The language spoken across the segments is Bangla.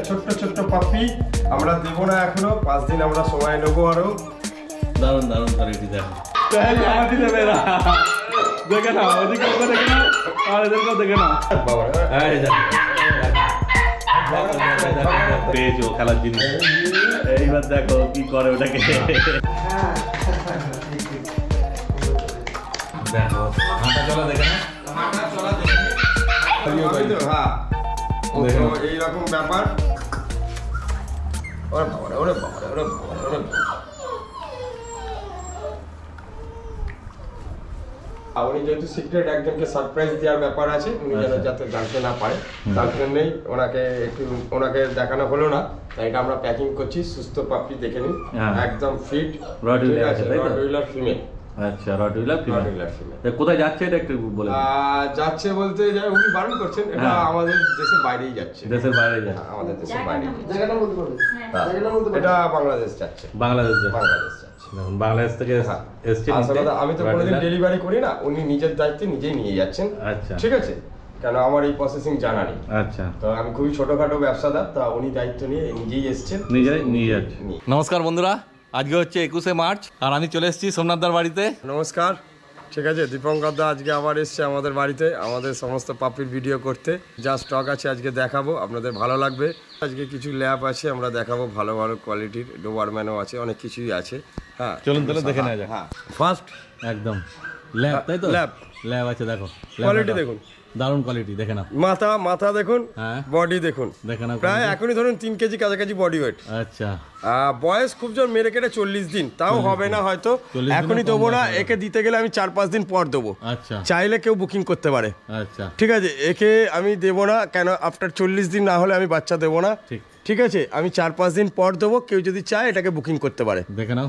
ছোট্ট ছোট্ট পাপ্পি আমরা দেবো না এখনো, 5 দিন আমরা সময় নেবো আরো। দারুন দারুন কোয়ালিটি দেখো। দেখে না ওদিকে দেখে না আর এদেরকেও দেখে না। পেয়েছো খেলার জিনিস, এইবার দেখো কি করে ওটাকে। দেখো হাঁটা চলা দেখে না, হাঁটা চলা দেখে এইরকম ব্যাপার। উনি যেহেতু সিক্রেট একজনকে সারপ্রাইজ দেওয়ার ব্যাপার আছে, উনি যেন যাতে জানতে না পারে, তার জন্যই ওনাকে দেখানো হলো না। তাই এটা আমরা প্যাকিং করছি। সুস্থ পাপ্পি দেখে নিন, একদম ফিট রটউইলার ফিমেল। আচ্ছা রটউইলার ফিমেল। কোথায় যাচ্ছে এটা একটু বলে। যাচ্ছে বলতে উনি বারণ করছেন, এটা আমাদের দেশের বাইরেই যাচ্ছে। দেশের বাইরে যাচ্ছে, আমাদের দেশের বাইরে। এটা বাংলাদেশ যাচ্ছে। বাংলাদেশ যাচ্ছে। বাংলাদেশ থেকে এসছে। আমি তো কোনোদিন ডেলিভারি করি না, উনি নিজের দায়িত্বে নিজেই নিয়ে যাচ্ছেন। আচ্ছা ঠিক আছে, কেন আমার এই প্রসেসিং জানা নেই। আচ্ছা, তো আমি খুবই ছোটখাটো ব্যবসাদার, তা উনি দায়িত্ব নিয়ে নিজেই এসছেন, নিজেই নিয়ে যাচ্ছেন। নমস্কার বন্ধুরা, আজকে হচ্ছে 21শে মার্চ আর আমি চলে এসেছি সোমনাথদার বাড়িতে। নমস্কার। ঠিক আছে, দীপঙ্কর দা আজকে আবার এসছে আমাদের বাড়িতে আমাদের সমস্ত পাপির ভিডিও করতে। যা স্টক আছে আজকে দেখাবো, আপনাদের ভালো লাগবে। আজকে কিছু ল্যাব আছে আমরা দেখাবো, ভালো ভালো কোয়ালিটির ডোবারম্যানও আছে, অনেক কিছুই আছে। হ্যাঁ চলুন তাহলে দেখে নেওয়া যাক। হ্যাঁ ফার্স্ট একদম ল্যাব, তাই তো? ল্যাব আছে, দেখো কোয়ালিটি দেখুন, দারুণ কোয়ালিটি। দেখে নাও মাথা দেখুন, বডি দেখুন, দেখে নাও প্রায় এখনই ধরুন 3 কেজি কাছাকাছি বডি ওয়েট। আচ্ছা, বয়স খুব জোর মেরে কেটে 40 দিন, তাও হবে না হয়তো, এখনই দেবো না। একে দিতে গেলে আমি 4-5 দিন পর দেবো। আচ্ছা, চাইলে কেউ বুকিং করতে পারে। আচ্ছা ঠিক আছে, একে আমি দেবো না, কেন আফটার 40 দিন না হলে আমি বাচ্চা দেবো না। ঠিক আছে, আমি 4-5 দিন পর দেবো, কেউ যদি চায় এটাকে বুকিং করতে পারে। দেখে নাও,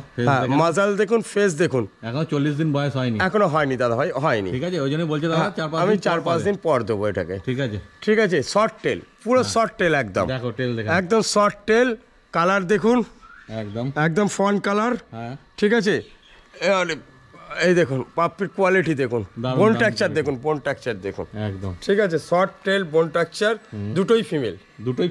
মাজাল দেখুন, ফেস দেখুন। এখনো 40 দিন বয়স হয়নি, এখনো হয়নি দাদা ভাই, হয়নি। ঠিক আছে, ওই জন্য বলছে দাদা আমি 4-5 দিন পর দেবো এটাকে। ঠিক আছে, ঠিক আছে। শর্ট টেল, পুরো শর্ট টেল, একদম দেখো টেল দেখো, একদম শর্ট টেল। কালার দেখুন, একদম ফন কালার। হ্যাঁ ঠিক আছে, এই দেখুন পাপ্পির কোয়ালিটি দেখুন, বোন টেক্সচার দেখুন, বোন টেক্সচার দেখুন একদম। ঠিক আছে, শর্ট টেল, বোন টেক্সচার, দুটোই ফিমেল। দুটোই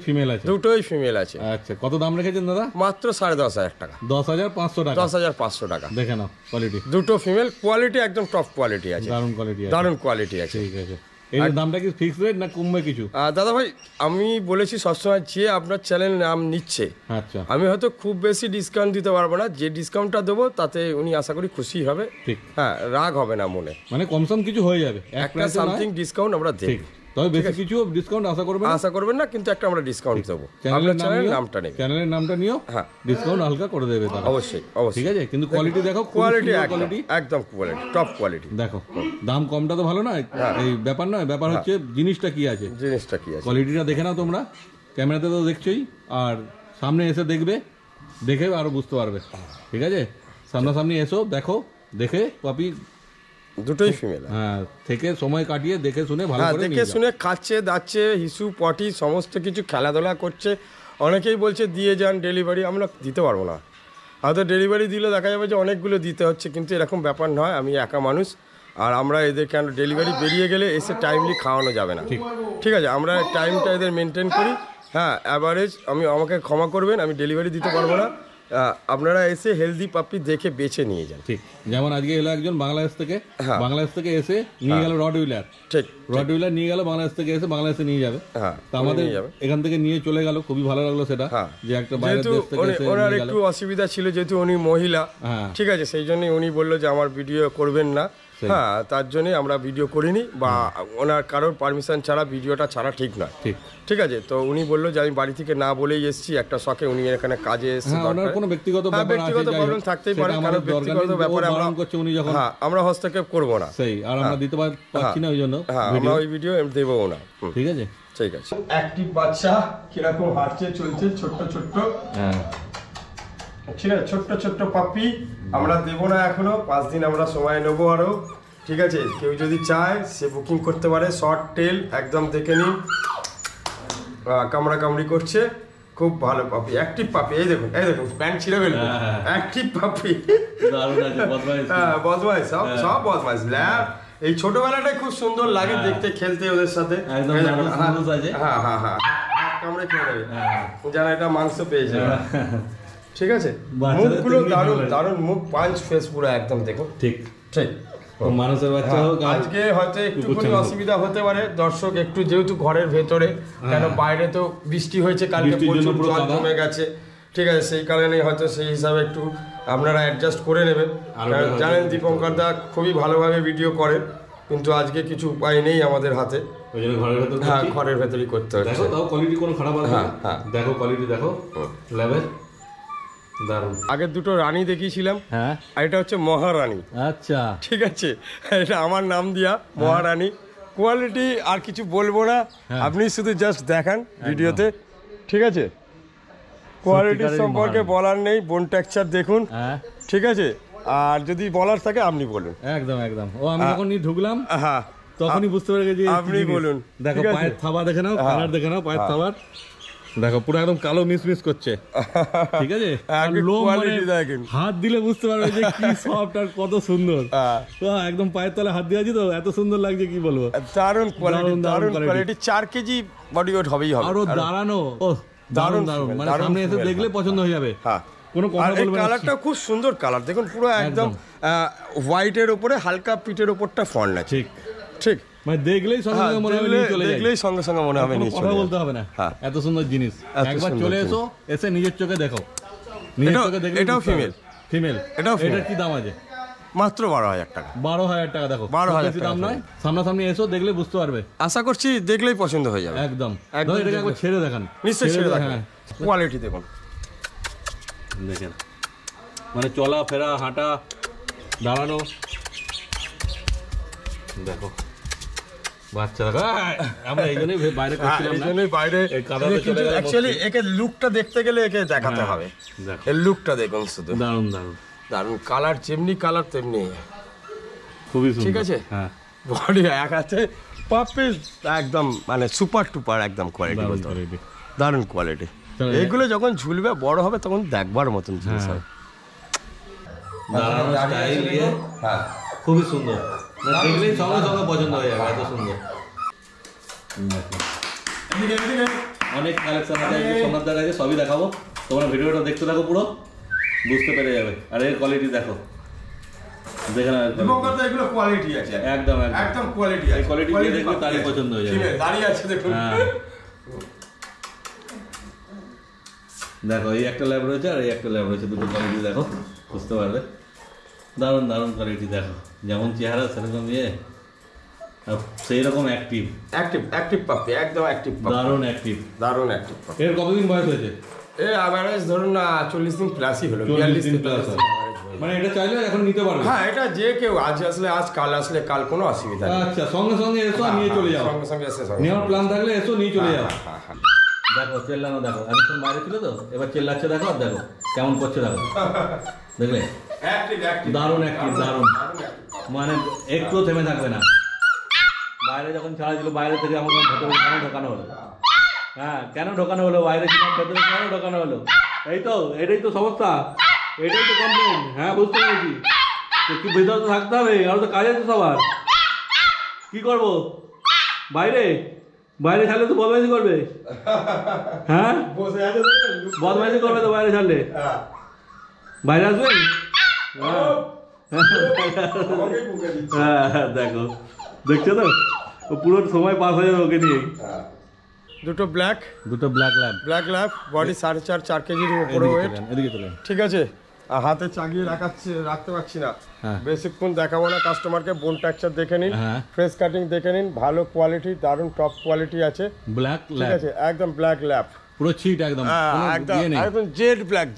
ফিমেল আছে। আচ্ছা, কত দাম রেখেছেন দাদা? মাত্র 10,500 টাকা। 10,500 টাকা। 10,500 টাকা। দেখে নাও কোয়ালিটি, দুটো ফিমেল, কোয়ালিটি একদম টপ কোয়ালিটি আছে, দারুণ কোয়ালিটি আছে। ঠিক আছে, এর দামটা কি ফিক্স রেট না কমবে কিছু? দাদা ভাই আমি বলেছি সবসময়, যে আপনার চ্যানেল নাম নিচ্ছে, আচ্ছা, আমি হয়তো খুব বেশি ডিসকাউন্ট দিতে পারবো না, যে ডিসকাউন্টটা দেবো তাতে উনি আশা করি খুশি হবে। ঠিক, হ্যাঁ, রাগ হবে না মনে, মানে কমসম কিছু হয়ে যাবে, একটা সামথিং ডিসকাউন্ট আমরা দেব। তবে বেশি কিছু ডিসকাউন্ট আশা করবেন না, কিন্তু একটা আমরা ডিসকাউন্ট দেবো। চ্যানেলের নামটা নিও, হ্যাঁ, ডিসকাউন্ট হালকা করে দেবে তারা, অবশ্যই। ঠিক আছে, কিন্তু কোয়ালিটি দেখো, কোয়ালিটি একদম কোয়ালিটি টপ কোয়ালিটি। দেখো দাম কমটা তো ভালো নয়, এই ব্যাপার নয়, ব্যাপার হচ্ছে জিনিসটা কি আছে, কোয়ালিটিটা দেখে নাও তোমরা। ক্যামেরাতে তো দেখছোই, আর সামনে এসে দেখে আরো বুঝতে পারবে। ঠিক আছে, সামনাসামনি এসো, দেখো, দেখে পাপি দুটোই ফিমেল, হ্যাঁ, থেকে সময় কাটিয়ে দেখে শুনে ভালো করে দেখে শুনে খাচ্ছে দাচ্ছে, হিসু পটি সমস্ত কিছু খেলাধুলা করছে। অনেকেই বলছে দিয়ে যান ডেলিভারি, আমরা দিতে পারবো না। হয়তো ডেলিভারি দিলে দেখা যাবে যে অনেকগুলো দিতে হচ্ছে, কিন্তু এরকম ব্যাপার নয়। আমি একা মানুষ, আর আমরা এদের কেন ডেলিভারি বেরিয়ে গেলে এসে টাইমলি খাওয়ানো যাবে না। ঠিক আছে, আমরা টাইমটা এদের মেনটেন করি। হ্যাঁ, অ্যাভারেজ আমাকে ক্ষমা করবেন, আমি ডেলিভারি দিতে পারবো না। আপনারা এসে হেলদি পাপ্পি দেখে বেছে নিয়ে যান। ঠিক, যেমন আজকে এলো একজন বাংলাদেশ থেকে এসে নিয়ে গেল রটউইলার। ঠিক, রটউইলার নিয়ে গেল বাংলাদেশ থেকে, এসে বাংলাদেশে নিয়ে যাবে। হ্যাঁ, আমাদের এখান থেকে নিয়ে চলে গেল, খুবই ভালো লাগলো সেটা, যে একটা বাইরের দেশ থেকে এসে। ওনার একটু অসুবিধা ছিল, যেহেতু উনি মহিলা, ঠিক আছে, সেই জন্যই উনি বললো যে আমার ভিডিও করবেন না। হ্যাঁ, তার জন্যই আমরা ভিডিও করিনি, বা ওনার কারোর পারমিশন ছাড়া ভিডিওটা ছাড়া ঠিক নয়। ঠিক আছে, তো উনি বললো যে আমি বাড়ি থেকে না বলেই এসেছি, একটা শখে উনি এখানে কাজে এসেছে, কোনো ব্যক্তিগত প্রবলেম থাকতেই পারে, কারণ ব্যক্তিগত ব্যাপারে আমরা হস্তক্ষেপ করবো না, সেই আর আমরা দিতে পারছি না, ওই জন্য আমরা ওই ভিডিও দেবো না। ঠিক আছে, ঠিক আছে। অ্যাক্টিভ বাচ্চা কিরকম হাঁটছে চলছে, ছোট্ট ঠিক আছে, ছোট্ট পাপ্পি আমরা দেবো না এখনো, 5 দিন আমরা সময় নেবো আরো। ঠিক আছে, কেউ যদি চায় সে বুকিং করতে পারে। শর্ট টেল, একদম দেখে নিন, কামড়ি করছে, খুব ভালো পাপি, অ্যাক্টিভ পাপি। এই দেখুন প্যান্ট ছিঁড়ে ফেলবে, অ্যাক্টিভ পাপি, বদমাইশ, সব বদমাইশ। এই ছোটবেলাটাই খুব সুন্দর লাগে দেখতে, খেলতে ওদের সাথে। একদম মানুষ আছে। হ্যাঁ হ্যাঁ হ্যাঁ, কামড়ে খেয়ে নেবে যারা এটা মাংস পেয়েছে। ঠিক আছে, মুখগুলো দারুণ দারুণ মুখ, পাঁচ ফেস পুরো একদম দেখো। ঠিক ঠিক, মানুষের বাচ্চা হোক। আজকে হয়তো একটুখানি অসুবিধা হতে পারে দর্শক, একটু যেহেতু ঘরের ভেতরে, কেন বাইরে তো বৃষ্টি হয়েছে কালকে, প্রচুর জল জমে গেছে। ঠিক আছে, সেই কারণে হয়তো সেই হিসাবে একটু আপনারা অ্যাডজাস্ট করে নেবেন। জানেন দীপঙ্কর দা খুবই ভালোভাবে ভিডিও করেন, কিন্তু আজকে কিছু উপায় নেই আমাদের হাতে। হ্যাঁ, ঘরের ভেতরেই করতে হচ্ছে। দেখো তাও কোয়ালিটি কোনো খারাপ আছে না। দেখো কোয়ালিটি দেখো, লেভেল দারুণ। আগের দুটো রানী দেখিয়েছিলাম, হ্যাঁ, আর এটা হচ্ছে মহারানী। আচ্ছা, ঠিক আছে, এটা আমার নাম দিয়া মহারানী। কোয়ালিটি আর কিছু বলবো না, আপনি শুধু জাস্ট দেখান ভিডিওতে। ঠিক আছে, কোয়ালিটি সম্পর্কে বলার নেই, বোন টেক্সচার দেখুন। ঠিক আছে, আর যদি বলার থাকে আপনি বলুন। একদম একদম। ও আমি যখন ঢুকলাম হ্যাঁ তখনই বুঝতে পেরে গেছি, আপনি বলুন। দেখো পায়ের থাবা দেখে নাও, কালার দেখে নাও পায়ের থাবার, দেখো পুরো একদম কালো মিস করছে। ঠিক আছে, হাত দিলে বুঝতে পারবে যে কি সফট আর কত সুন্দর। একদম পায়ের তলে হাত দিয়ে আছি তো, এত সুন্দর লাগছে কি বলবো। দারুণ কোয়ালিটি, দারুণ কোয়ালিটি। 4 কেজি বডি ওয়েট হবেই হবে। আরো দাঁড়ানো, ও দারুণ দারুণ, মানে সামনে এসে দেখলে পছন্দ হয়ে যাবে। হ্যাঁ, কোনো কথা বলবে না। কালারটা খুব সুন্দর কালার, দেখুন পুরো একদম হোয়াইটের উপরে হালকা পিটের উপরটা ফন্ট আছে। ঠিক ঠিক, মানে দেখলেই সঙ্গে সঙ্গে মনে হবে নিয়ে চলে যায়, দেখলেই সঙ্গে সঙ্গে মনে হবে নিয়ে চলে কথা বলতে হবে না। এত সুন্দর জিনিস, একবার চলে এসো, এসে নিজের চোখে দেখো, নিজের চোখে দেখলে। এটাও ফিমেল, ফিমেল। এটার কি দাম আছে? মাত্র 12,000 টাকা। 12,000 টাকা। দেখো 12,000 দাম নয়, সামনাসামনি এসো দেখলে বুঝতে পারবে। আশা করছি দেখলেই পছন্দ হয়ে যাবে। একদম একদম। এটাকে একবার ছেড়ে দেখান, নিশ্চয়ই ছেড়ে দেখান। কোয়ালিটি দেখুন, দেখেন মানে চলা ফেরা, হাঁটা, দাঁড়ানো, দেখো বাচ্চা দেখো। আমরা এই জন্যই বাইরে করছিলাম না, বাইরে অ্যাকচুয়ালি একে লুকটা দেখতে গেলে একে দেখাতে হবে। এর লুকটা দেখুন শুধু, দারুণ দারুণ দারুণ কালার, যেমনি কালার তেমনি খুবই সুন্দর। ঠিক আছে, হ্যাঁ, বডি এক আছে, পারফেক্ট একদম, মানে সুপার টুপার একদম কোয়ালিটি, দারুণ কোয়ালিটি। এইগুলো যখন ঝুলবে বড় হবে তখন দেখবার মতন জিনিস হবে। খুবই সুন্দর, দেখলেই সঙ্গে সঙ্গে পছন্দ হয়ে যাবে, এত সুন্দর। অনেক কালেকশন আছে সোমনাথদার কাছে, সবই দেখাবো। তোমরা ভিডিওটা দেখতে থাকো, পুরো বুঝতে পেরে যাবে। আর এর কোয়ালিটি দেখো, দেখে না এগুলো কোয়ালিটি আছে, একদম একদম কোয়ালিটি আছে। কোয়ালিটি দেখলে তারই পছন্দ হয়ে যাবে। দাঁড়িয়ে আছে দেখুন, দেখো এই একটা ল্যাব রয়েছে আর এই একটা ল্যাব রয়েছে, দুটো কোয়ালিটি দেখো, বুঝতে পারবে। দারুণ দারুণ কোয়ালিটি দেখো, যেমন চেহারা সেরকম ইয়ে, সেই রকম অ্যাক্টিভ পাপ্পি, একদম অ্যাক্টিভ, দারুণ অ্যাক্টিভ, দারুণ অ্যাক্টিভ। এর কতদিন বয়স হয়েছে? অ্যাভারেজ ধরুন না 40 দিন প্লাসই হলো, 40 দিন প্লাস। মানে এটা চাইলে এখন নিতে পারবে? হ্যাঁ, এটা যে কেউ আজ আসলে আজ, কাল আসলে কাল, কোনো অসুবিধা নেই। আচ্ছা, সঙ্গে সঙ্গে এসো, নিয়ে চলে যাও, সঙ্গে সঙ্গে এসে নেওয়ার প্ল্যান থাকলে এসো, নিয়ে চলে যাও। দেখো চেল্লানো, দেখো এতক্ষণ বাইরে ছিল তো, এবার চেল্লাচ্ছে, দেখো দেখো কেমন করছে, দেখো দেখলে দারুণ অ্যাক্টিভ, দারুণ, মানে একটু থেমে থাকবে না। বাইরে যখন ছাড়া ছিল, বাইরে থেকে আমার ভেতরে কেন ঢোকানো হলো? হ্যাঁ, কেন ঢোকানো হলো? বাইরে ছিলাম, ভেতরে কেন ঢোকানো হলো? এই তো, এটাই তো সমস্যা, এটাই তো কমপ্লেন। হ্যাঁ, বুঝতে পেরেছি, কি ভেতরে তো থাকতে হবে, আরো তো কাজ আছে সবার। কি করবো বাইরে? বাইরে ছাড়লে তো বদমাইশি করবে। হ্যাঁ, বদমাইশি করবে তো বাইরে ছাড়লে। বাইরে আসবেন? হ্যাঁ, দেখো, দেখছো তো, ও পুরো সময় পাস হয়ে যাবে ওকে নিয়েই। দুটো ব্ল্যাক ল্যাব, বডি 4.5 কেজির উপরে ওয়েট। এদিকে চলে, ঠিক আছে, আর হাতে চাগিয়ে রাখতে পারছি না, বেশিক্ষণ দেখাবো না কাস্টমারকে। বোন টেক্সচার দেখে নিন, ফ্রেশ কাটিং দেখে নিন, ভালো কোয়ালিটি, দারুণ টপ কোয়ালিটি আছে। ব্ল্যাক ঠিক আছে, একদম ব্ল্যাক ল্যাব, পুরো চিট, একদম একদম জেড ব্ল্যাক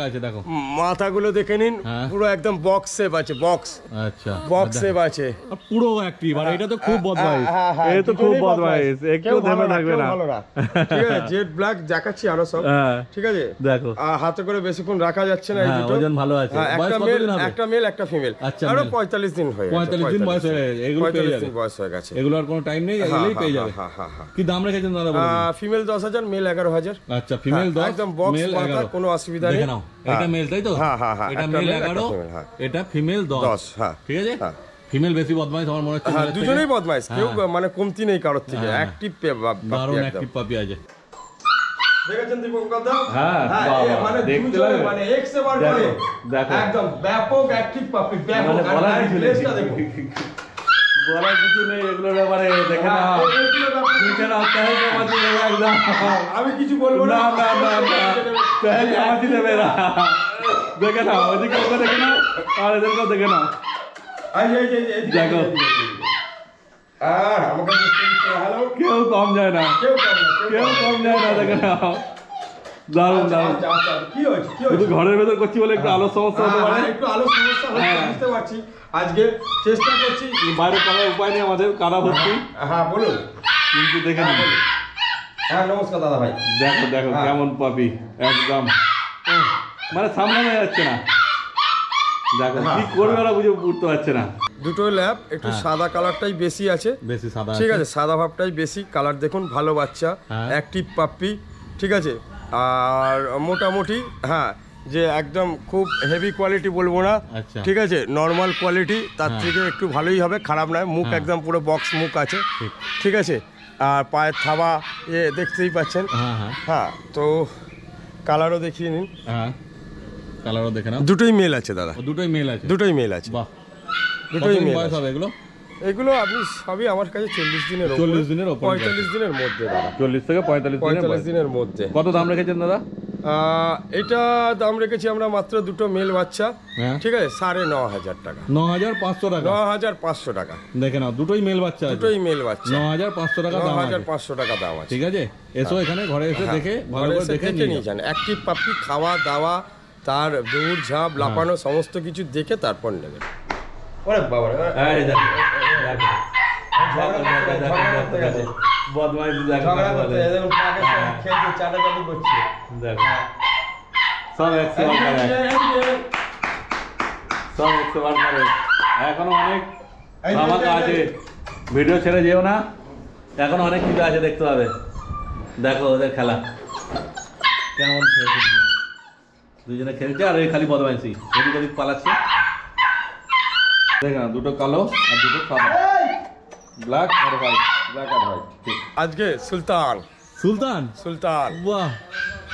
আছে। দেখো মাথাগুলো দেখে নিন, পুরো একদম বক্স শেপ আছে, বক্স। আচ্ছা, বক্স শেপ আছে, পুরো অ্যাক্টিভ। আর এটা তো খুব বদমাইশ, এই তো খুব বদমাইশ, একটু থেমে থাকবে না। ঠিক আছে, জেড ব্ল্যাক দেখাচ্ছি আরো সব। ঠিক আছে, দেখো হাতে করে বেশিক্ষণ রাখা যাচ্ছে না, এই দুটো ওজন ভালো আছে। একটা মেল একটা ফিমেল, আরো 45 দিন হয়ে গেছে, 45 দিন বয়স হয়ে গেছে, এগুলো পেয়ে যাবে, বয়স হয়ে গেছে, এগুলো আর কোনো টাইম নেই, এগুলোই পেয়ে যাবে। কি দাম রেখেছেন দাদা? Female 10,000, male 11,000। আচ্ছা, ফিমেল 10, একদম বক্স, মাথা, কোনো অসুবিধা নেই। এটা মেল, তাই তো? হ্যাঁ, এটা মেল 11, এটা ফিমেল 10। ঠিক আছে, ফিমেল বেশি বদমাইশ আমার মনে হচ্ছে। হ্যাঁ দুজনেই বদমাইশ, কেউ মানে কমতি নেই কারোর থেকে, অ্যাক্টিভ দারুণ অ্যাক্টিভ পাপি আছে। দেখেছেন দীপঙ্কর দা? হ্যাঁ মানে দেখতে দুজনে লাগে, মানে এক্স এবার করে দেখো একদম ব্যাপক অ্যাক্টিভ পাপি, ব্যাপক। মানে আর বলার কিছু নেই, ড্রেসটা দেখো, বলার কিছু নেই এগুলোর ব্যাপারে। দেখে না দেখে না তাহলে আমাদের একদম আমি কিছু বলবো না, না না না তাহলে আমাদের দেবে না। দেখে না ওদিকে ওকে দেখে না, আর এদেরকেও দেখে না। এই দেখো আর আমাকে হ্যালো, কেউ কম যায় না, কেউ কম না, কেউ কম যায় না। দেখে না দারুণ দারুণ। কি হয়েছে কি শুধু হয়েছে? ঘরের ভেতর করছি বলে একটু আলো সমস্যা হতে পারে, একটু আলো সমস্যা হচ্ছে, বুঝতে পারছি। আজকে চেষ্টা করছি, বাইরে করার উপায় নেই আমাদের, কাদা ভর্তি। হ্যাঁ বলুন। কিন্তু দেখে নিন, হ্যাঁ নমস্কার দাদা ভাই। দেখো দেখো কেমন পাপি একদম, মানে সামলানো যাচ্ছে না। দেখো কি করবে ওরা বুঝে উঠতে পারছে না। দুটো ল্যাব একটু সাদা কালারটাই বেশি আছে, বেশি সাদা, ঠিক আছে, সাদা ভাবটাই বেশি। কালার দেখুন, ভালো বাচ্চা, অ্যাক্টিভ পাপ্পি, ঠিক আছে। আর মোটামুটি হ্যাঁ যে একদম খুব হেভি কোয়ালিটি বলবো না, ঠিক আছে, নর্মাল কোয়ালিটি, তার থেকে একটু ভালোই হবে, খারাপ নয়। মুখ একদম পুরো বক্স মুখ আছে, ঠিক আছে। আর পায়ের থাবা দেখতেই পাচ্ছেন। হ্যাঁ তো কালারও দেখিয়ে নিন। হ্যাঁ কালারও দেখে না। দুটোই মেল আছে দাদা, দুটোই মেল আছে, দুটোই মেল আছে। বাহ, দুটোই মেল বয়স হবে এগুলো? এগুলো আপনি সবই আমার কাছে 40 দিনের, 40 দিনের ওপর, 45 দিনের মধ্যে দাদা, 40 থেকে 45 দিনের মধ্যে। কত দাম রেখেছেন দাদা? এটা দাম রেখেছি আমরা মাত্র দুটো মেল বাচ্চা, ঠিক আছে, 9,500 টাকা। 9,500 টাকা? 9,500 টাকা। দেখে নাও দুটোই মেল বাচ্চা, দুটোই মেল বাচ্চা, 9,500 টাকা দাম, 9,500 টাকা দাম আছে। ঠিক আছে, এসো এখানে ঘরে এসে দেখে ভালো করে দেখে নিয়ে যান। অ্যাক্টিভ পাপি, খাওয়া দাওয়া, তার দৌড় ঝাঁপ লাফানো সমস্ত কিছু দেখে তারপর নেবেন। ওরে বাবা রে, এই দেখো দেখো বদমাইশ, দেখো ঝগড়া করতে এরকম পাকে খেলতে চাটাচাটি করছে, দেখো সব একশোবার করে, সব একশোবার করে। এখনো অনেক ধামাকা আছে, ভিডিও ছেড়ে যেও না, এখনো অনেক কিছু আছে দেখতে হবে। দেখো ওদের খেলা কেমন খেলছে, দুজনে খেলছে আর এই খালি বদমাইশি, এদিক ওদিক পালাচ্ছে। দেখ না, দুটো কালো আর দুটো সাদা, ব্ল্যাক আর হোয়াইট, ব্ল্যাক আর হোয়াইট। ঠিক, আজকে সুলতান, সুলতান, সুলতান, বাহ,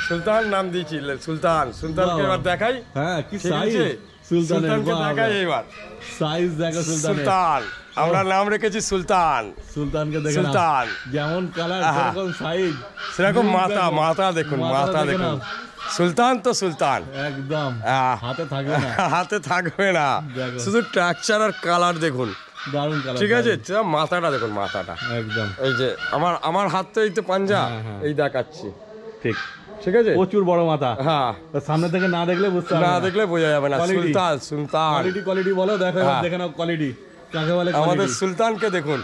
সুলতান নাম দিয়েছি, সুলতান। সুলতানকে এবার দেখাই। হ্যাঁ কি ঠিক সাইজ আছে? সুলতানের, সুলতানকে বাহ দেখাই এবার। সাইজ দেখো সুলতানের। সুলতান, আমরা নাম রেখেছি সুলতান। সুলতানকে দেখে নাও, সুলতান যেমন কালার সেরকম সাইজ, সেরকম মাথা, মাথা দেখুন, মাথা দেখুন। সুলতান তো সুলতান একদম, হাতে থাকবে না, হাতে থাকবে না, শুধু স্ট্রাকচার আর কালার দেখুন, দারুণ কালার। ঠিক আছে, মাথাটা দেখুন, মাথাটা একদম, এই যে আমার হাত তো এই তো পাঞ্জা, এই দেখাচ্ছি, ঠিক ঠিক আছে, প্রচুর বড় মাথা। হ্যাঁ, সামনে থেকে না দেখলে বুঝতে না দেখলে বোঝা যাবে না। সুলতান, সুলতান কোয়ালিটি, কোয়ালিটি বলো, দেখো দেখে নাও কোয়ালিটি কাকে বলে। আমাদের সুলতানকে দেখুন।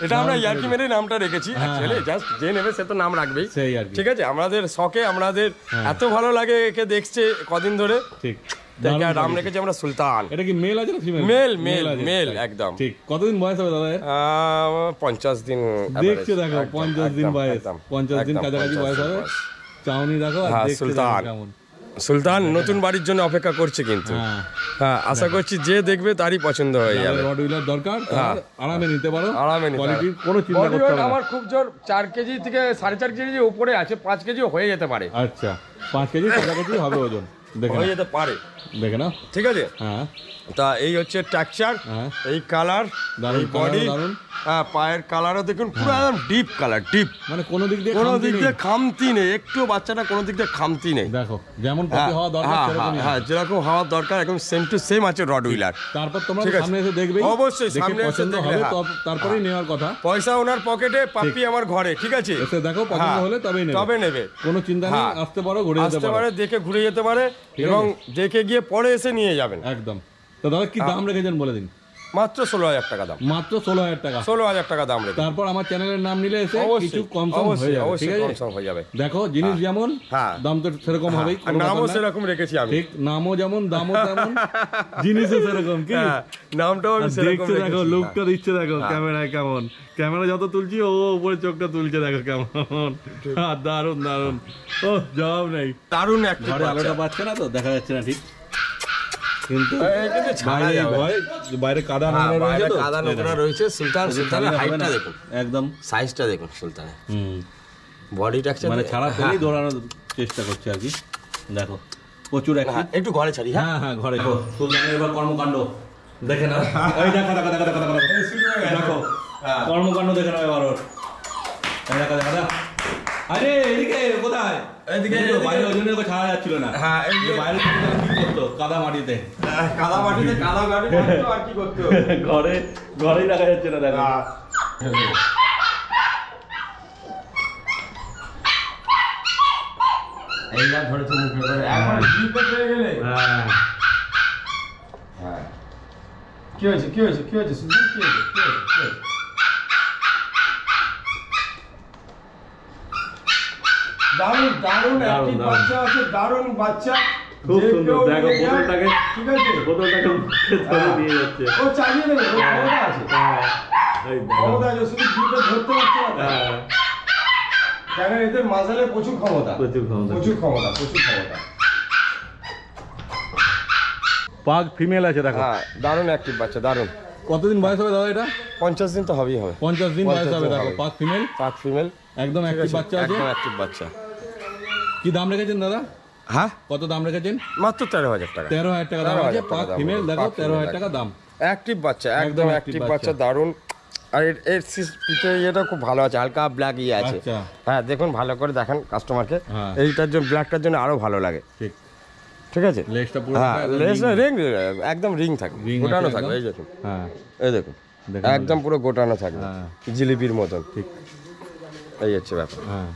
এটা আমরা ইয়ার্কি মেরে নামটা রেখেছি, অ্যাকচুয়ালি জাস্ট যে নেবে সে তো নাম রাখবেই, সেই আর কি। ঠিক আছে। আমাদের শখে, আমাদের এত ভালো লাগে একে দেখছে কদিন ধরে, ঠিক, নাম রেখেছি আমরা সুলতান। এটা কি মেল আছে না ফিমেল? মেল, মেল, মেল একদম। ঠিক, কতদিন বয়স হবে দাদা? 50 দিন দেখছো, দেখো 50 দিন বয়স, 50 দিন কাছাকাছি বয়স হবে। চাউনি দেখো আর দেখছো সুলতান, কেমন। সুলতান নতুন বাড়ির জন্য অপেক্ষা করছে কিন্তু, হ্যাঁ আশা করছি যে দেখবে তারই পছন্দ হয়ে যাবে। রড হুইলার দরকার, আরামে নিতে পারো, আরামে নিতে কোয়ালিটি কোনো চিন্তা করতে হবে না। আমার খুব জোর 4 কেজি থেকে 4.5 কেজি উপরে আছে, 5 কেজি হয়ে যেতে পারে। আচ্ছা, 5 কেজি কাছাকাছি হবে ওজন, দেখে হয়ে যেতে পারে, দেখে না, ঠিক আছে। হ্যাঁ, তা এই হচ্ছে টেক্সচার, এই কালার, এই বডি, হ্যাঁ পায়ের কালারও দেখুন পুরো একদম ডিপ কালার, ডিপ, মানে কোনো দিক দিয়ে খামতি নেই, একটু বাচ্চাটা কোনো দিক দিয়ে খামতি নেই। দেখো যেমন পপি হওয়া দরকার সেরকমই, হ্যাঁ যেরকম হওয়ার দরকার একদম সেম টু সেম আছে রড হুইলার। তারপর তোমরা সামনে এসে দেখবে, অবশ্যই সামনে এসে পছন্দ হবে তারপরেই নেওয়ার কথা। পয়সা ওনার পকেটে, পাপি আমার ঘরে, ঠিক আছে, এসে দেখো পছন্দ হলে তবেই নেবে, কোনো চিন্তা নেই, আসতে পারো, ঘুরে যেতে পারো, দেখে ঘুরে যেতে পারে, এবং দেখে গিয়ে পরে এসে নিয়ে যাবেন একদম। তো দাদা কি দাম রেখেছেন বলে দিন? মাত্র 16,000 টাকা দাম, মাত্র 16,000 টাকা, 16,000 টাকা দাম রেখে। তারপর আমার চ্যানেলের নাম নিলে এসে কিছু কম সম হয়ে যাবে, ঠিক আছে, কম হয়ে যাবে। দেখো জিনিস যেমন দাম তো সেরকম হবেই, নামও সেরকম রেখেছি আমি, ঠিক, নামও যেমন দামও তেমন, জিনিসও সেরকম, কি নামটাও আমি সেরকম রেখেছি। দেখো লুকটা দিচ্ছে, দেখো ক্যামেরায় কেমন, ক্যামেরা যত তুলছি ও উপরে চোখটা তুলছে, দেখো কেমন, দারুন দারুন, ও জবাব নেই, দারুন একটা ঘরে আলোটা পাচ্ছে না তো দেখা যাচ্ছে না, ঠিক কিন্তু কিন্তু ছাড়া বাইরে যাবে। ভয়, বাইরে কাদা নোংরা রয়েছে বাইরে তো, কাদা নোংরা রয়েছে। সুলতানের হাইটটা দেখুন, একদম সাইজটা দেখুন সুলতানের, হুম বডি টেক্সচার মানে ছাড়া পেলেই দৌড়ানোর চেষ্টা করছে আর কি। দেখো প্রচুর active। একটু ঘরে ছাড়ি। হ্যাঁ হ্যাঁ ঘরে সুলতানের এবার কর্মকাণ্ড দেখে না, এই দেখো দেখো দেখো দেখো দেখো দেখো কর্মকাণ্ড দেখে নাও এবার ওর, এই দেখো দেখো দেখো। আরে এদিকে কোথায়? এদিকে বাইরে ওই জন্য ওকে ছাড়া যাচ্ছিল না। হ্যাঁ এই যে বাইরে থেকে তাহলে কি করতো? কাদা মাটিতে কাদা মাটিতে কাদা গাড়ি আর কি করতে ঘরেই দেখা যাচ্ছে না। দেখো এইবার ধরেছে মুখে করে একবার জিপে পেয়ে গেলে। হ্যাঁ হ্যাঁ কি হয়েছে কি হয়েছে কি হয়েছে সুন্দর কি হয়েছে কি হয়েছে কি হয়েছে? দারুণ দারুণ একটি বাচ্চা আছে, দারুণ বাচ্চা, খুব যে সুন্দর। কেউ দেখো নিয়ে যায়, বোতলটাকে ঠিক আছে বোতলটাকে মুখে ধরে দিয়ে যাচ্ছে। ও চালিয়ে দেবে, ও ক্ষমতা আছে, এই দেখো। ক্ষমতা আছে, শুধু জিপে ধরতে পারছে না। হ্যাঁ, কেন এদের মাঝালে প্রচুর ক্ষমতা, প্রচুর ক্ষমতা। প্রচুর ক্ষমতা, প্রচুর ক্ষমতা। পাগ ফিমেল আছে দেখো। হ্যাঁ দারুণ অ্যাক্টিভ বাচ্চা, দারুণ। কতদিন বয়স হবে দাদা এটা? 50 দিন তো হবেই হবে। 50 দিন বয়স 50 হবে। দিন দেখো হবে। পাগ ফিমেল, পাক ফিমেল, একদম অ্যাক্টিভ বাচ্চা আছে। একদম অ্যাক্টিভ বাচ্চা। কি দাম রেখেছেন দাদা? হ্যাঁ কত দাম রেখেছেন? মাত্র 13,000 টাকা। 13,000 টাকা দাম 13,000 আছে। পাগ দাম ফিমেল হবে। দেখো পাক 13,000 female টাকা দাম। অ্যাক্টিভ বাচ্চা, একদম একদম অ্যাক্টিভ active বাচ্চা, দারুণ। আর এর পিঠে এটা খুব ভালো আছে, হালকা ব্ল্যাক আছে। আচ্ছা। হ্যাঁ দেখুন ভালো করে দেখান কাস্টমারকে, হ্যাঁ। এইটার জন্য ব্ল্যাকটার জন্য আরো ভালো লাগে। ঠিক। ঠিক আছে, লেজটা পুরো হ্যাঁ একদম লেস ring। রিং একদম রিং থাকে, Ring গোটানো আছে থাকবে। একদম। এই দেখুন, হ্যাঁ এই দেখুন দেখুন একদম পুরো গোটানো থাকবে, হ্যাঁ। জিলিপির মতন। ঠিক। এই হচ্ছে ব্যাপার। হ্যাঁ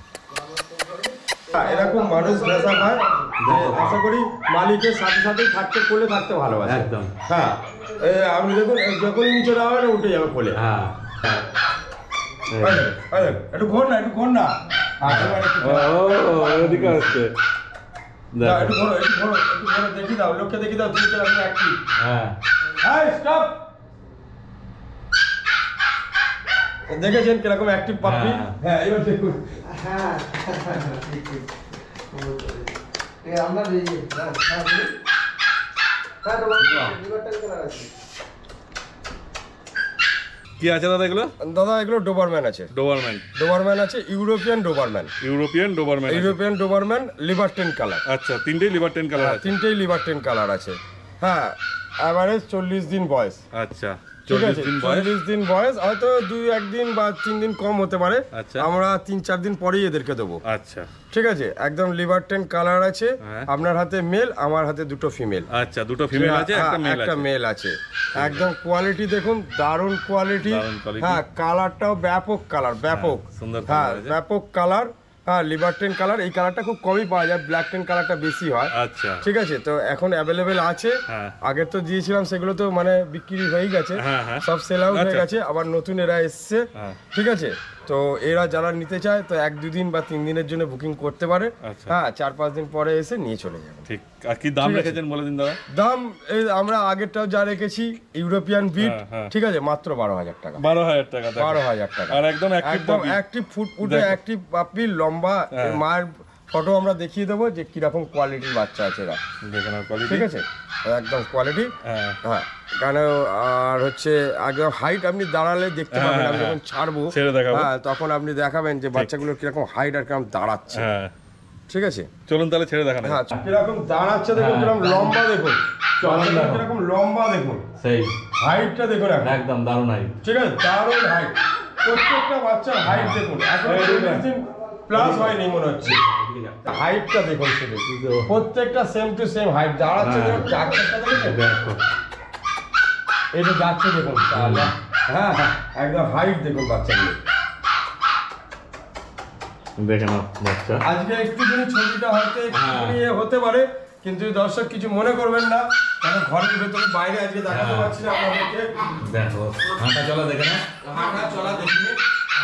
এরকম মানুষ নেশা খায়, যে আশা করি মালিকের সাথে সাথেই থাকতে ভালোবাসে। একদম। হ্যাঁ আপনি দেখুন যখনই নিচে দেওয়া হবে না উঠে যাবে কোলে। হ্যাঁ একটু ঘোর না, একটু ঘোর না। ওদিকে আসছে। একটু ঘোরো, একটু ঘোরো, একটু ঘোরো, দেখি দাও, লোককে দেখি দাও, তুমি আপনি অ্যাক্টিভ। হ্যাঁ হাই স্টপ। দেখেছেন কিরকম অ্যাক্টিভ পাপি? হ্যাঁ। হ্যাঁ এবার দেখুন। হ্যাঁ ঠিক ঠিক আমরা কি আছে দাদা এগুলো? দাদা এগুলো ডোবারম্যান আছে, ডোবারম্যান। ডোবারম্যান আছে, European doberman, European doberman. European doberman liver tan colour. আচ্ছা তিনটেই লিভার 10 কালার আছে। তিনটেই লিবার্টেন কালার আছে। হ্যাঁ অ্যাভারেজ 40 দিন বয়স। আচ্ছা ঠিক 40 আছে, দিন বয়স। 40 দিন বয়স, হয়তো 2-1 দিন বা 3 দিন কম হতে পারে। আচ্ছা। আমরা 3-4 দিন পরেই এদেরকে দেবো। আচ্ছা ঠিক আছে, একদম লিবার্টেন কালার আছে। হ্যাঁ। আপনার হাতে মেল, আমার হাতে দুটো ফিমেল। আচ্ছা দুটো ফিমেল আছে, একটা মেল একটা আছে। মেল আছে। একদম কোয়ালিটি দেখুন, দারুণ কোয়ালিটি। দারুণ quality। হ্যাঁ কালারটাও ব্যাপক কালার, ব্যাপক। সুন্দর হ্যাঁ colour আছে। ব্যাপক কালার। হ্যাঁ লিবার্টেন কালার, এই কালারটা খুব কমই পাওয়া যায়, ব্ল্যাক টেন কালারটা বেশি হয়। আচ্ছা ঠিক আছে, তো এখন অ্যাভেলেবেল আছে। হ্যাঁ। আগে তো দিয়েছিলাম, সেগুলো তো মানে বিক্রি হয়ে গেছে, হ্যাঁ, হ্যাঁ। সব সেল আউট হয়ে আচ্ছা। গেছে। আবার নতুন এরা এসছে। হ্যাঁ। ঠিক আছে, তো এরা যারা নিতে চায় তো 1-2 দিন বা 3 দিনের জন্য বুকিং করতে পারে। আচ্ছা। হ্যাঁ 4-5 দিন পরে এসে নিয়ে চলে যাবে। ঠিক। আর কি দাম ঠিক আছে। রেখেছেন বলে দিন দাদা? দাম এই আমরা আগেরটাও যা রেখেছি, ইউরোপিয়ান বিট, হ্যাঁ, হ্যাঁ। ঠিক আছে, মাত্র 12,000 টাকা। 12,000 টাকা। 12,000 টাকা। আর একদম অ্যাক্টিভ একদম অ্যাক্টিভ ফুটফুটে দেখো। অ্যাক্টিভ পাপি, লম্বা। হ্যাঁ। মায়ের ফটো আমরা দেখিয়ে দেবো যে কিরকম কোয়ালিটির বাচ্চা আছে এরা। দেখেন আর কোয়ালিটি। ঠিক আছে, একদম কোয়ালিটি। হ্যাঁ হ্যাঁ কারণ আর হচ্ছে একদম হাইট আপনি দাঁড়ালে দেখতে পাবেন, আমি যখন ছাড়বো ছেড়ে দেখাবো। হ্যাঁ তখন আপনি দেখাবেন যে বাচ্চাগুলোর কিরকম হাইট আর কিরকম দাঁড়াচ্ছে। হ্যাঁ ঠিক আছে, চলুন তাহলে ছেড়ে দেখান। হ্যাঁ কিরকম দাঁড়াচ্ছে দেখুন, হ্যাঁ। কিরকম লম্বা দেখুন, চলুন দেখো। কিরকম লম্বা দেখুন, সেই হাইটটা দেখুন এখন। একদম দারুণ হাই। ঠিক আছে, দারুণ হাইট, প্রত্যেকটা বাচ্চার হাইট দেখুন, এখন 40 দিন প্লাস হয়নি মনে হচ্ছে। হাইটটা দেখুন শুধু, প্রত্যেকটা সেম টু সেম হাইট দাঁড়াচ্ছে। হ্যাঁ। দেখুন চারটা দেখেছেন, দেখো এটা যাচ্ছে দেখুন তাহলে। হ্যাঁ হ্যাঁ একদম হাইট দেখুন বাচ্চাগুলো। দেখে নাও বাচ্চা। আজকে একটু যদি ছবিটা হয়তো একটু হ্যাঁ। ইয়ে হতে পারে, কিন্তু দর্শক কিছু মনে করবেন না, কারণ ঘরের ভেতরে বাইরে আজকে দেখাতে হ্যাঁ। পারছি না আপনাদেরকে। দেখো হাঁটা চলা দেখে না। হাঁটা চলা দেখিয়ে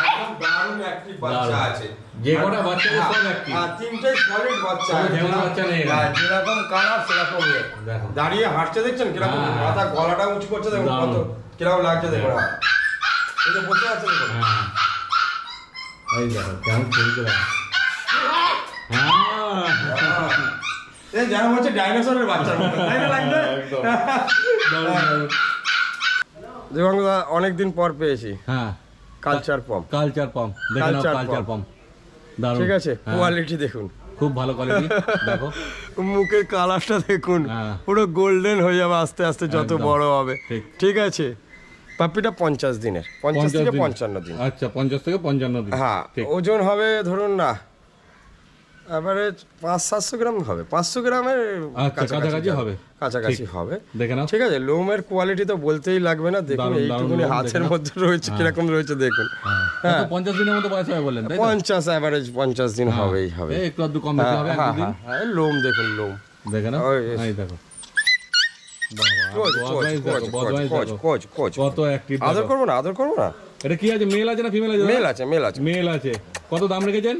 একদম দারুণ অ্যাক্টিভ বাচ্চা দারুণ। আছে। যে কটা বাচ্চা আছে সব active। হ্যাঁ তিনটে সলিড বাচ্চা কোনো আছে। ঝেমে বাচ্চা নেই এখানে। হ্যাঁ, যেরকম কালার সেরকম ইয়ে। দেখো। দাঁড়িয়ে হাঁটছে দেখছেন কিরকম, হ্যাঁ। মাথা গলাটা উঁচু করছে দেখুন, দারুণ। কত কিরকম লাগছে দেখুন। এই যে বসে আছে দেখুন। হ্যাঁ এই দেখো কেমন খেলছে দেখো। হ্যাঁ এই যারা হচ্ছে ডাইনোসরের বাচ্চার মতো, তাই না লাগছে? দেবাঙ্গদা অনেকদিন পর পেয়েছি হ্যাঁ কালচার পাম্প। কালচার পাম্প দেখে নাও, কালচার কালচার পাম্প দারুণ। ঠিক আছে, কোয়ালিটি দেখুন, খুব ভালো কোয়ালিটি। দেখো মুখের কালারটা দেখুন, হ্যাঁ। পুরো গোল্ডেন হয়ে যাবে আস্তে আস্তে যত একদম। বড় হবে। ঠিক। ঠিক আছে, পাপ্পিটা 50 দিনের, 50 থেকে 55 দিন। আচ্ছা 50 থেকে 55 দিন। হ্যাঁ, ঠিক। ওজন হবে ধরুন না এভারেজ 500-700 গ্রাম হবে, 500 গ্রামের আচ্ছা, কাছাকাছি হবে। কাছাকাছি ঠিক। হবে। দেখে নাও। ঠিক আছে, লোমের কোয়ালিটি তো বলতেই লাগবে না, দেখুন দারুণ, এইটুকুনি দারুণ লোম, হাতের দেখে নাও। মধ্যে রয়েছে, কিরকম রয়েছে দেখুন। হ্যাঁ 50 দিনের মতো বয়স হবে বললেন, তাই তো? 50 এভারেজ 50 দিন হবেই হবে। এই একটু আধটু কম বেশি হবে, হ্যাঁ, একদিন। হ্যাঁ, হ্যাঁ, লোম দেখুন, লোম। দেখে নাও, ওই, এই দেখো। কোচ, বদমাইশ কোচ, দেখো, বদমাইশ কোচ, দেখো। Coach, coach. কত অ্যাক্টিভ। আদর করবো না, আদর করবো না। এটা কি আছে, মেল আছে না ফিমেল আছে? মেল আছে, মেল আছে, মেল আছে। কত দাম রেখেছেন?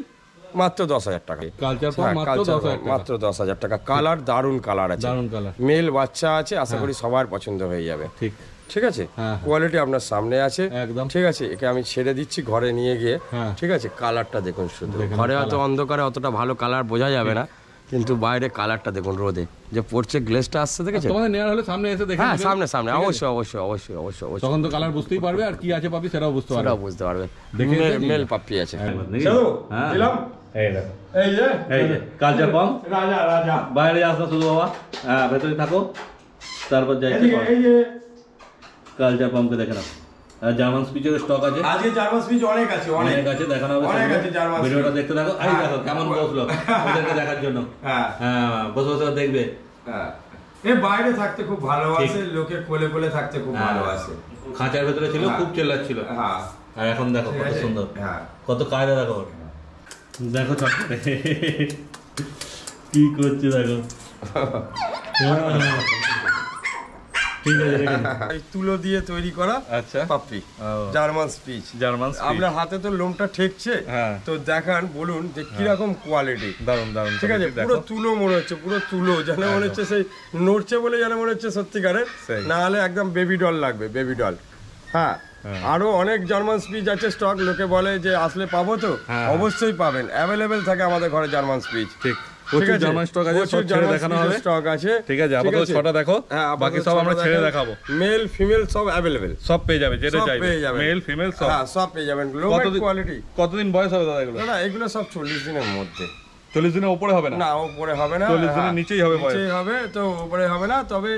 মাত্র 10,000 টাকা। কালচার হ্যাঁ, মাত্র কালচার 10,000 টাকা। মাত্র 10,000 টাকা। কালার দারুণ কালার আছে, দারুণ কালার। মেল বাচ্চা আছে, আশা করি সবার পছন্দ হয়ে যাবে। ঠিক। ঠিক আছে, হ্যাঁ। কোয়ালিটি আপনার সামনে আছে একদম। ঠিক আছে। একে আমি ছেড়ে দিচ্ছি ঘরে নিয়ে গিয়ে। হ্যাঁ। ঠিক আছে, কালারটা দেখুন শুধু। দেখুন ঘরে হয়তো অন্ধকারে অতটা ভালো কালার বোঝা যাবে না, কিন্তু বাইরে কালারটা দেখুন, রোদে যে পড়ছে, গ্লেজটা আসছে, দেখেছেন? তোমাদের নেওয়ার হলে সামনে এসে দেখে হ্যাঁ, নেবে। সামনে সামনে, ঠিক আছে? অবশ্যই অবশ্যই অবশ্যই অবশ্যই অবশ্যই তখন তো কালার বুঝতেই পারবে, আর কি আছে পাবি সেটাও বুঝতে পারবে। সেটাও বুঝতে পারবে। দেখে এসে নিয়ে মেল যাও। পাপ্পি আছে। একবার, নাকি? চলো, হ্যাঁ। দিলাম। এই দেখো, এই যে এই যে কালচার পাম্প। রাজা, রাজা। বাইরে যাস না শুধু বাবা, হ্যাঁ ভেতরে থাকো, তারপর যাই। এদিকে, এই যে কালচার পাম্পকে দেখে নাও। আর জার্মান স্পিচের স্টক আছে, আজকে জার্মান স্পিচ অনেক আছে, অনেক। অনেক আছে, দেখানো হবে অনেক সামনে। আছে জার্মান ভিডিওটা speech। দেখতে থাকো। এই দেখো কেমন বসলো ওদেরকে দেখার জন্য। হ্যাঁ, হ্যাঁ বসে বসে দেখবে। হ্যাঁ। এ বাইরে থাকতে খুব ভালোবাসে, লোকে কোলে কোলে থাকতে খুব ভালোবাসে। খাঁচার ভেতরে ছিল, খুব চেল্লাচ্ছিল। হ্যাঁ, আর এখন দেখো ঠিক কত আছে? সুন্দর, হ্যাঁ। কত কায়দা দেখো ওর। দেখো চটপটে কি করছে দেখো। ঠিক আছে, রেখে দিই। এই তুলো দিয়ে তৈরি করা আচ্ছা পাপ্পি, ও। German spitz. জার্মান আপনার হাতে তো লোমটা ঠেকছে, হ্যাঁ। তো দেখান, বলুন যে কিরকম কোয়ালিটি। দারুন দারুন, ঠিক আছে, পুরো তুলো মনে হচ্ছে, পুরো তুলো, যেন মনে হচ্ছে সেই নড়ছে বলে যেন মনে হচ্ছে সত্যিকারের, সেই। না হলে একদম বেবি ডল লাগবে, বেবি ডল। হ্যাঁ, আরো অনেক জার্মান স্পিচ আছে স্টক, লোকে বলে যে আসলে পাবো তো, হ্যাঁ। অবশ্যই পাবেন, অ্যাভেলেবেল থাকে আমাদের ঘরে জার্মান স্পিচ। ঠিক, প্রচুর জার্মান স্টক আছে, সব ছেড়ে দেখানো হবে। স্টক আছে। ঠিক আছে, আপাতত ছটা দেখো, হ্যাঁ, আপাতত বাকি সব আমরা ছটা ছেড়ে দেখান। দেখাবো। মেল ফিমেল সব অ্যাভেলেবেল, সব পেয়ে যাবে, যেটা সব চাইবে, পেয়ে যাবেন। মেল ফিমেল সব। হ্যাঁ, সব পেয়ে যাবেন, লোমের কতদিন- কোয়ালিটি। কতদিন বয়স হবে দাদা এগুলো? না, এগুলো সব 40 দিনের মধ্যে। 40 দিনের উপরে হবে না? না, উপরে হবে না, 40 দিনের হ্যাঁ, নিচেই হবে বয়স। নিচেই হবে, তো উপরে হবে না, তবে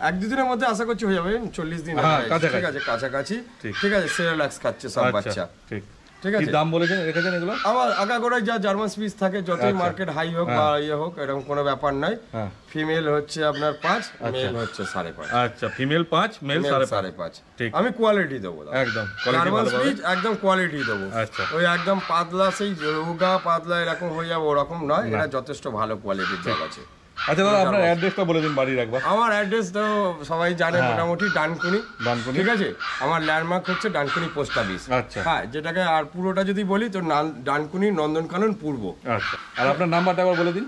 1-2 দিনের মধ্যে আশা করছি হয়ে যাবে 40 দিন। হ্যাঁ, হবে। কাছাকাছি। ঠিক আছে, কাছাকাছি। ঠিক। ঠিক আছে, সেরেলাক্স খাচ্ছে সব আচ্ছা, বাচ্চা। ঠিক। ঠিক কি আছে, দাম বলেছেন রেখেছেন এগুলো? আমার আগাগোড়ায় যা জার্মান স্পিচ থাকে, যতই আচ্ছা। মার্কেট হাই হোক বা ইয়ে হোক, এরকম কোনো ব্যাপার নাই। হ্যাঁ। ফিমেল হচ্ছে আপনার 5, মেল হচ্ছে 5.5। আচ্ছা, ফিমেল 5, মেল 5.5। 5.5। ঠিক। আমি কোয়ালিটি দেবো দাদা। একদম কোয়ালিটি জার্মান ভালো পাবে। স্পিচ একদম কোয়ালিটি দেবো। আচ্ছা। ওই একদম পাতলা, সেই রোগা পাতলা এরকম হয়ে যাবে ওরকম নয়, এটা যথেষ্ট ভালো কোয়ালিটির জল আছে। আচ্ছা দাদা, আপনার অ্যাড্রেসটা বলে দিন বাড়ির একবার। আমার অ্যাড্রেস তো সবাই জানে মোটামুটি, ডানকুনি। ডানকুনি। ঠিক আছে, আমার ল্যান্ডমার্ক হচ্ছে ডানকুনি পোস্ট অফিস। আচ্ছা। হ্যাঁ, যেটাকে আর পুরোটা যদি বলি তো ডানকুনি নন্দনকানন পূর্ব। আচ্ছা, আর আপনার নাম্বারটা একবার বলে দিন।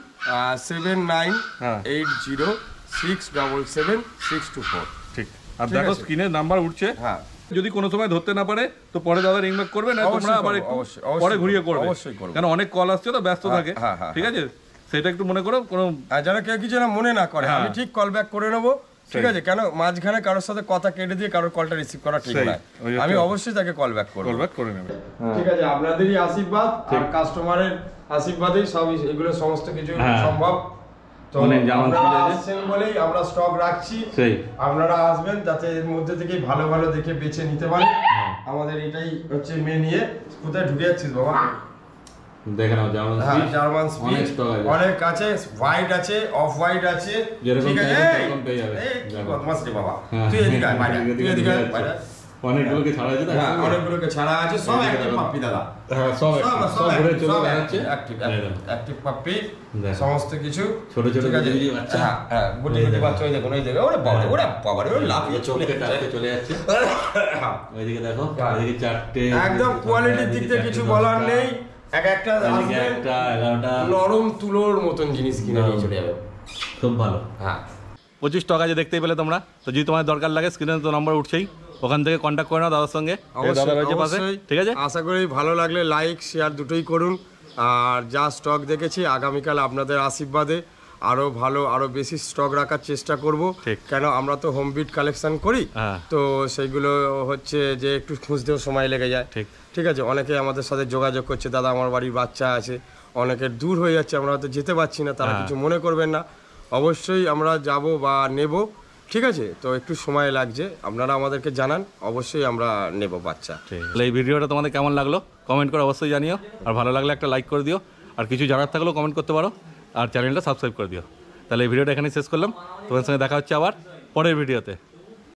7980677624। ঠিক। আর ঠিক দেখো আছে। স্ক্রিনে নাম্বার উঠছে, হ্যাঁ, যদি কোনো সময় ধরতে না পারে তো পরে দাদা রিং ব্যাক করবে না, তোমরা অবশ্যই আবার করবো, একটু অবশ্যই, অবশ্যই পরে ঘুরিয়ে করবো, করবে, অবশ্যই করবো। কারণ অনেক কল আসছে তো, ব্যস্ত থাকে। হ্যাঁ, হ্যাঁ, ঠিক আছে, সেটা একটু মনে করো, কোনো আর যারা কেউ কিছু না মনে না করে, হ্যাঁ। আমি ঠিক কল ব্যাক করে নেবো। ঠিক আছে, কেন মাঝখানে কারোর সাথে কথা কেটে দিয়ে কারোর কলটা রিসিভ করা ঠিক সেই, নয়, ওই হচ্ছে আমি ব্যাপার। অবশ্যই তাকে কল ব্যাক করবো। কল ব্যাক করে নেবে। ঠিক আছে, আপনাদেরই আশীর্বাদ আর কাস্টমারের আশীর্বাদেই সব এগুলো সমস্ত কিছু হ্যাঁ। সম্ভব। তো অনেক জার্মান আপনারা স্পিচ আছে। আসছেন বলেই আমরা স্টক রাখছি, সেই আপনারা আসবেন যাতে এর মধ্যে থেকে ভালো ভালো দেখে বেছে নিতে পারেন। আমাদের এটাই হচ্ছে মেন ইয়ে। কোথায় ঢুকে যাচ্ছিস বাবা? দেখে নাও জার্মান হ্যাঁ, স্পিচ, জার্মান অনেক স্পিচ স্টক আছে। অনেক আছে, হোয়াইট আছে, অফ হোয়াইট আছে। যেরকম ঠিক আছে, চাইবেন এই, সেরকম পেয়ে যাবে। এই, কি যাবে। বদমাস রে বাবা, হ্যাঁ। তুই এদিকে আয়, বাইরে, তুই এদিকে আয়, বাইরে। অনেকগুলোকে ছাড়া আছে তো? হ্যাঁ, অনেকগুলোকে ছাড়া আছে, সব এদিকে অ্যাক্টিভ দেখো। পাপ্পি দাদা। হ্যাঁ, সব active, সব ঘুরে চলে বেড়াচ্ছে। অ্যাক্টিভ পাপ্পি, দেখো। সমস্ত কিছু ছোট ছোট ঠিক আছে। গুটি গুটি বাচ্চা। হ্যাঁ, হ্যাঁ, গুটি গুটি বাচ্চা, ওই দেখুন, ওই দেখুন, ওরে বাবা রে, ওরে বাবা রে, ওরে লাফিয়ে চলে চোখে যাচ্ছে। টাপকে চলে যাচ্ছে। ওইদিকে দেখো, হ্যাঁ। ওইদিকে 4টে, একদম কোয়ালিটির দিক থেকে কিছু বলার নেই। এক একটা এদিকে আসবেন, একটা 11টা, নরম তুলোর মতন জিনিস কিনে নিয়ে চলে যাবে। খুব ভালো। হ্যাঁ, 25 টাকা আছে, দেখতেই পেলে তোমরা। তো যদি তোমার দরকার লাগে স্ক্রিনে তো নাম্বার উঠছেই, ওখান থেকে কন্ট্যাক্ট করে নাও দাদার সঙ্গে। এই দাদা রয়েছে পাশে, ঠিক আছে। আশা করি ভালো লাগলে লাইক শেয়ার দুটোই করুন। আর যা স্টক দেখেছি, আগামীকাল আপনাদের আশীর্বাদে আরও ভালো আরও বেশি স্টক রাখার চেষ্টা করব, ঠিক। কেন আমরা তো হোম বিট কালেকশন করি, হ্যাঁ। তো সেইগুলো হচ্ছে যে একটু খুঁজতেও সময় লেগে যায়। ঠিক। ঠিক আছে, অনেকে আমাদের সাথে যোগাযোগ করছে, দাদা আমার বাড়ির বাচ্চা আছে, অনেকের দূর হয়ে যাচ্ছে, আমরা হয়তো যেতে পারছি না, তারা কিছু মনে করবেন না, অবশ্যই আমরা যাব বা নেব। ঠিক আছে, তো একটু সময় লাগছে, আপনারা আমাদেরকে জানান, অবশ্যই আমরা নেব বাচ্চা। তাহলে এই ভিডিওটা তোমাদের কেমন লাগলো কমেন্ট করে অবশ্যই জানিও, আর ভালো লাগলে একটা লাইক করে দিও, আর কিছু জানার থাকলেও কমেন্ট করতে পারো, আর চ্যানেলটা সাবস্ক্রাইব করে দিও। তাহলে এই ভিডিওটা এখানে শেষ করলাম, তোমাদের সঙ্গে দেখা হচ্ছে আবার পরের ভিডিওতে।